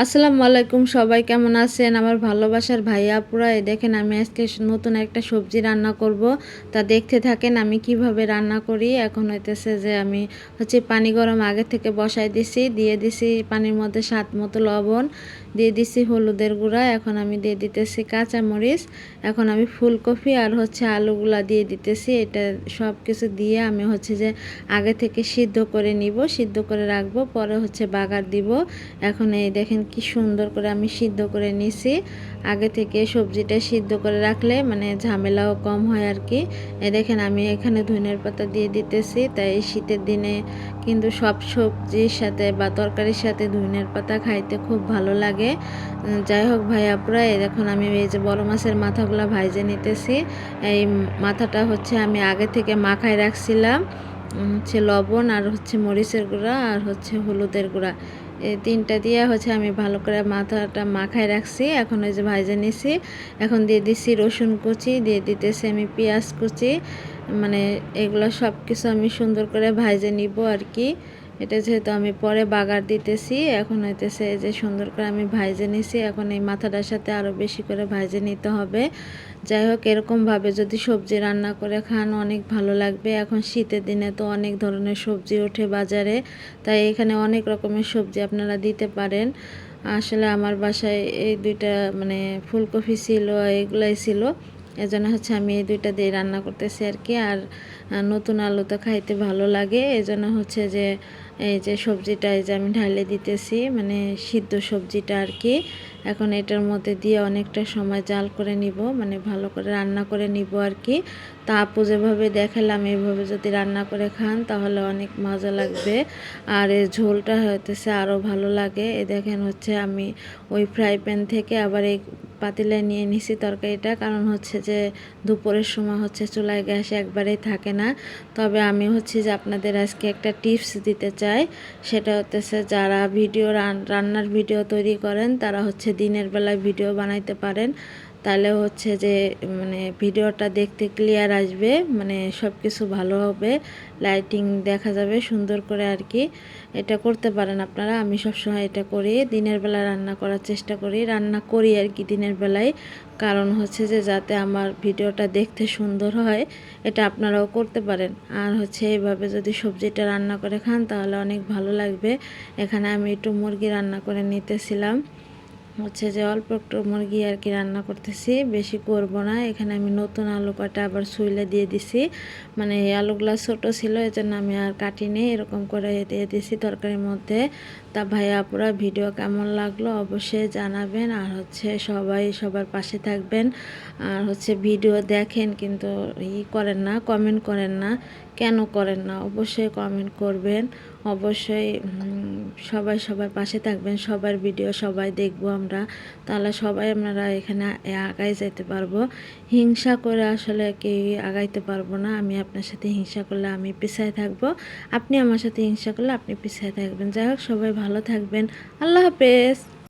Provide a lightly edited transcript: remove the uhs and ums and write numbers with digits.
আসসালামু আলাইকুম, সবাই কেমন আছেন? আমার ভালোবাসার ভাই আপুরা, এই দেখেন আমি আজকে নতুন একটা সবজি রান্না করব। তা দেখতে থাকেন আমি কিভাবে রান্না করি। এখন হইতেছে যে আমি পানি গরম আগে থেকে বসাই দিছি, দিয়ে দিছি পানির মধ্যে স্বাদ মতো লবণ, দিয়ে দিছি হলুদের গুঁড়া। এখন আমি দিয়ে দিতেছি কাঁচামরিচ, এখন আমি ফুলকপি আর আলুগুলা দিয়ে দিতেছি। এটা সব কিছু দিয়ে আমি যে আগে থেকে সিদ্ধ করে নিব, সিদ্ধ করে রাখবো, পরে বাগার দিব। এখন এই দেখেন কি সুন্দর করে আমি সিদ্ধ করে নিছি। আগে থেকে সবজিটা সিদ্ধ করে রাখলে মানে ঝামেলাও কম হয় আর কি। এই দেখেন আমি এখানে ধনিয়ার পাতা দিয়ে দিতেছি। তাই এই শীতের দিনে কিন্তু সব সবজির সাথে বা তরকারির সাথে ধনিয়ার পাতা খাইতে খুব ভালো লাগে। যাই হোক ভাই আপুরা, এখন আমি এই যে বড় মাছের মাথাগুলো ভাইজে নিতেছি। এই মাথাটা আমি আগে থেকে মাখায় রাখছিলাম লবণ আর মরিচের গুঁড়া আর হলুদের গুঁড়া, এই তিনটা দিয়ে আমি ভালো করে মাথাটা মাখায় রাখছি। এখন ওই যে ভাইজে নিছি। এখন দিয়ে দিছি রসুন কুচি, দিয়ে দিতেছি আমি পেঁয়াজ কুচি, মানে এগুলো সব কিছু আমি সুন্দর করে ভাইজে নিব আর কি। এটা যেহেতু আমি পরে বাগার দিতেছি, এখন হইতেছে যে সুন্দর করে আমি ভাইজে নিছি। এখন এই মাথাটার সাথে আরও বেশি করে ভাইজে নিতে হবে। যাই হোক, এরকমভাবে যদি সবজি রান্না করে খান অনেক ভালো লাগবে। এখন শীতের দিনে তো অনেক ধরনের সবজি ওঠে বাজারে, তাই এখানে অনেক রকমের সবজি আপনারা দিতে পারেন। আসলে আমার বাসায় এই দুইটা মানে ফুলকপি ছিল, এগুলাই ছিল, এজন্য আমি এই দুইটা দিয়ে রান্না করতেছি আর কি। আর নতুন আলু তো খাইতে ভালো লাগে, এজন্য যে এই যে সবজিটা এই যে আমি ঢালে দিতেছি, মানে সিদ্ধ সবজিটা আর কি। এখন এটার মধ্যে দিয়ে অনেকটা সময় জাল করে নিব, মানে ভালো করে রান্না করে নিব আর কি। তা আপু যেভাবে দেখালাম এইভাবে যদি রান্না করে খান তাহলে অনেক মজা লাগবে, আর এর ঝোলটা আরও ভালো লাগে। এ দেখেন আমি ওই ফ্রাই প্যান থেকে আবার এই পাতিলায় নিয়ে নিছি তরকারিটা, কারণ যে দুপুরের সময় চুলায় গ্যাস একবারেই থাকে না। তবে আমি যে আপনাদের আজকে একটা টিপস দিতে চাই, সেটা যারা রান্নার ভিডিও তৈরি করেন তারা দিনের বেলায় ভিডিও বানাইতে পারেন। তাহলে যে মানে ভিডিওটা দেখতে ক্লিয়ার আসবে, মানে সব কিছু ভালো হবে, লাইটিং দেখা যাবে সুন্দর করে আর কি। এটা করতে পারেন আপনারা। আমি সবসময় এটা করি, দিনের বেলা রান্না করার চেষ্টা করি, রান্না করি আর কি দিনের বেলায়, কারণ যে যাতে আমার ভিডিওটা দেখতে সুন্দর হয়। এটা আপনারাও করতে পারেন। আর এইভাবে যদি সবজিটা রান্না করে খান তাহলে অনেক ভালো লাগবে। এখানে আমি একটু মুরগি রান্না করে নিতেছিলাম, যে অল্প একটু মুরগি আর কি রান্না করতেছি, বেশি করব না। এখানে আমি নতুন আলু কাটা আবার ছুইলে দিয়ে দিছি, মানে এই আলুগুলা ছোটো ছিল এজন্য আমি আর কাটিনি, এরকম করে দিয়ে দিছি তরকারির মধ্যে। তা ভাইয়া আপুরা, ভিডিও কেমন লাগলো অবশ্যই জানাবেন, আর সবাই সবার পাশে থাকবেন। আর ভিডিও দেখেন কিন্তু করেন না, কমেন্ট করেন না, কেন করেন না? অবশ্যই কমেন্ট করবেন, অবশ্যই সবাই সবার পাশে থাকবেন। সবার ভিডিও সবাই দেখবো আমরা, তাহলে সবাই আপনারা এখানে আগায় যেতে পারবো। হিংসা করে আসলে কেউ আগাইতে পারবো না। আমি আপনার সাথে হিংসা করলে আমি পিছায় থাকবো, আপনি আমার সাথে হিংসা করলে আপনি পিছায় থাকবেন। যাই হোক, সবাই ভালো থাকবেন। আল্লাহ হাফেজ।